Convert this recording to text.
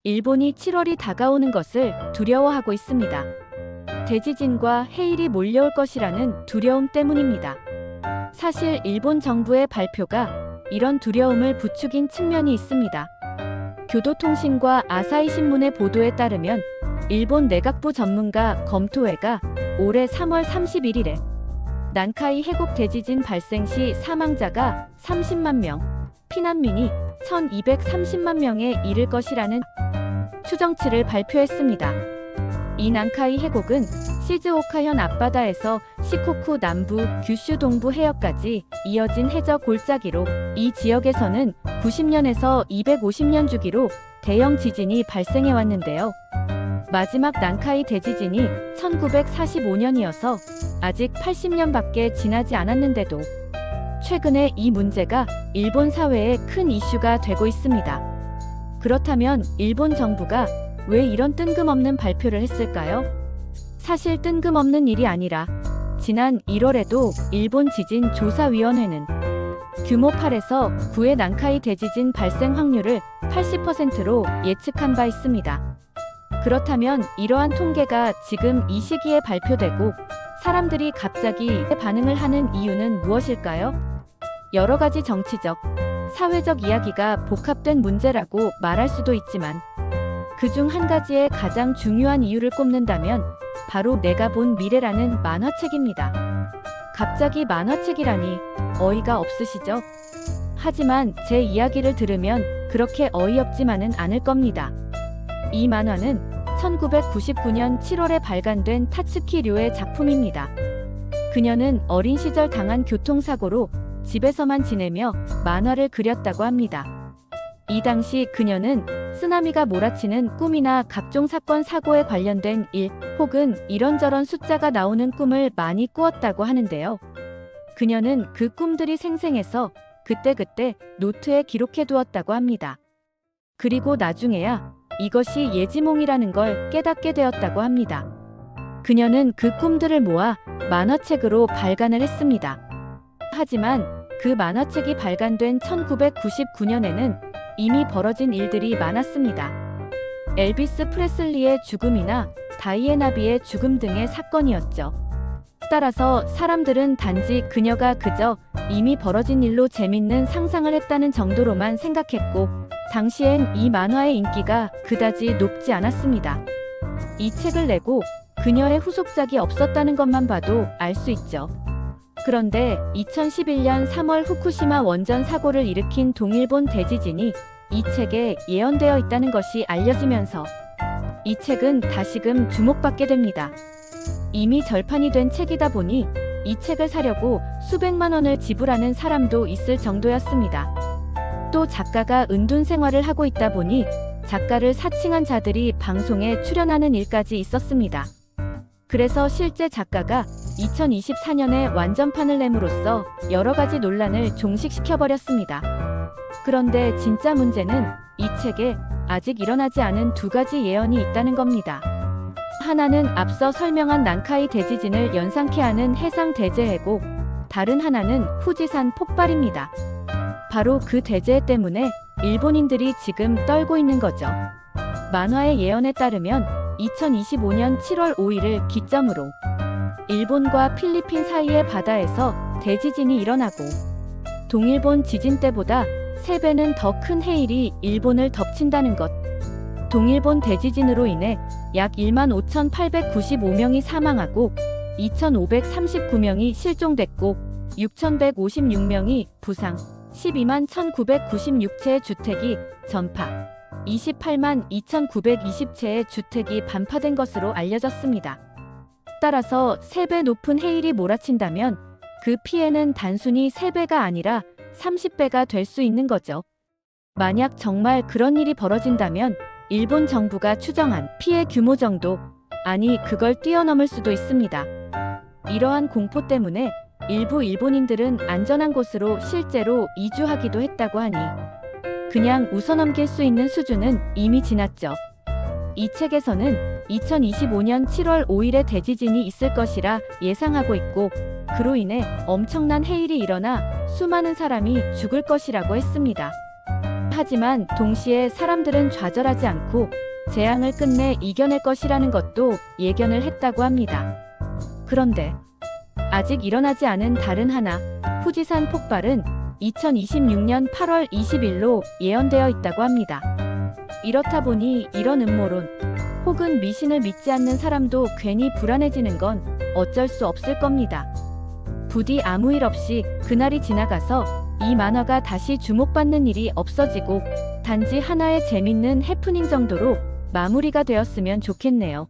일본이 7월이 다가오는 것을 두려워하고 있습니다. 대지진과 해일이 몰려올 것이라는 두려움 때문입니다. 사실 일본 정부의 발표가 이런 두려움을 부추긴 측면이 있습니다. 교도통신과 아사히 신문의 보도에 따르면 일본 내각부 전문가 검토회가 올해 3월 31일에 난카이 해곡 대지진 발생 시 사망자가 30만 명, 피난민이 1230만 명에 이를 것이라는 추정치를 발표했습니다. 이 난카이 해곡은 시즈오카현 앞바다에서 시코쿠 남부, 규슈 동부 해역까지 이어진 해저 골짜기로 이 지역에서는 90년에서 250년 주기로 대형 지진이 발생해 왔는데요. 마지막 난카이 대지진이 1945년이어서 아직 80년밖에 지나지 않았는데도 최근에 이 문제가 일본 사회에 큰 이슈가 되고 있습니다. 그렇다면 일본 정부가 왜 이런 뜬금없는 발표를 했을까요? 사실 뜬금없는 일이 아니라 지난 1월에도 일본 지진조사위원회는 규모 8에서 9의 난카이 대지진 발생 확률을 80%로 예측한 바 있습니다. 그렇다면 이러한 통계가 지금 이 시기에 발표되고 사람들이 갑자기 반응을 하는 이유는 무엇일까요? 여러 가지 정치적, 사회적 이야기가 복합된 문제라고 말할 수도 있지만 그중 한 가지의 가장 중요한 이유를 꼽는다면 바로 내가 본 미래라는 만화책입니다. 갑자기 만화책이라니 어이가 없으시죠? 하지만 제 이야기를 들으면 그렇게 어이없지만은 않을 겁니다. 이 만화는 1999년 7월에 발간된 타츠키 료의 작품입니다. 그녀는 어린 시절 당한 교통사고로 집에서만 지내며 만화를 그렸다고 합니다. 이 당시 그녀는 쓰나미가 몰아치는 꿈이나 각종 사건 사고에 관련된 일 혹은 이런저런 숫자가 나오는 꿈을 많이 꾸었다고 하는데요. 그녀는 그 꿈들이 생생해서 그때그때 노트에 기록해 두었다고 합니다. 그리고 나중에야 이것이 예지몽이라는 걸 깨닫게 되었다고 합니다. 그녀는 그 꿈들을 모아 만화책으로 발간을 했습니다. 하지만 그 만화책이 발간된 1999년에는 이미 벌어진 일들이 많았습니다. 엘비스 프레슬리의 죽음이나 다이애나 비의 죽음 등의 사건이었죠. 따라서 사람들은 단지 그녀가 그저 이미 벌어진 일로 재밌는 상상을 했다는 정도로만 생각했고 당시엔 이 만화의 인기가 그다지 높지 않았습니다. 이 책을 내고 그녀의 후속작이 없었다는 것만 봐도 알 수 있죠. 그런데 2011년 3월 후쿠시마 원전 사고를 일으킨 동일본 대지진이 이 책에 예언되어 있다는 것이 알려지면서 이 책은 다시금 주목받게 됩니다. 이미 절판이 된 책이다 보니 이 책을 사려고 수백만 원을 지불하는 사람도 있을 정도였습니다. 또 작가가 은둔 생활을 하고 있다 보니 작가를 사칭한 자들이 방송에 출연하는 일까지 있었습니다. 그래서 실제 작가가 2024년에 완전판을 내므로써 여러 가지 논란을 종식시켜버렸습니다. 그런데 진짜 문제는 이 책에 아직 일어나지 않은 두 가지 예언이 있다는 겁니다. 하나는 앞서 설명한 난카이 대지진을 연상케 하는 해상 대재해고 다른 하나는 후지산 폭발입니다. 바로 그 대재해 때문에 일본인들이 지금 떨고 있는 거죠. 만화의 예언에 따르면 2025년 7월 5일을 기점으로 일본과 필리핀 사이의 바다에서 대지진이 일어나고 동일본 지진 때보다 3배는 더 큰 해일이 일본을 덮친다는 것. 동일본 대지진으로 인해 약 15,895명이 사망하고 2,539명이 실종됐고 6,156명이 부상, 12만 1,996채의 주택이 전파, 28만 2,920채의 주택이 반파된 것으로 알려졌습니다. 따라서 3배 높은 해일이 몰아친다면 그 피해는 단순히 3배가 아니라 30배가 될 수 있는 거죠. 만약 정말 그런 일이 벌어진다면 일본 정부가 추정한 피해 규모 정도, 아니 그걸 뛰어넘을 수도 있습니다. 이러한 공포 때문에 일부 일본인들은 안전한 곳으로 실제로 이주하기도 했다고 하니 그냥 웃어넘길 수 있는 수준은 이미 지났죠. 이 책에서는 2025년 7월 5일에 대지진이 있을 것이라 예상하고 있고 그로 인해 엄청난 해일이 일어나 수많은 사람이 죽을 것이라고 했습니다. 하지만 동시에 사람들은 좌절하지 않고 재앙을 끝내 이겨낼 것이라는 것도 예견을 했다고 합니다. 그런데 아직 일어나지 않은 다른 하나, 후지산 폭발은 2026년 8월 20일로 예언되어 있다고 합니다. 이렇다 보니 이런 음모론 혹은 미신을 믿지 않는 사람도 괜히 불안해지는 건 어쩔 수 없을 겁니다. 부디 아무 일 없이 그날이 지나가서 이 만화가 다시 주목받는 일이 없어지고 단지 하나의 재밌는 해프닝 정도로 마무리가 되었으면 좋겠네요.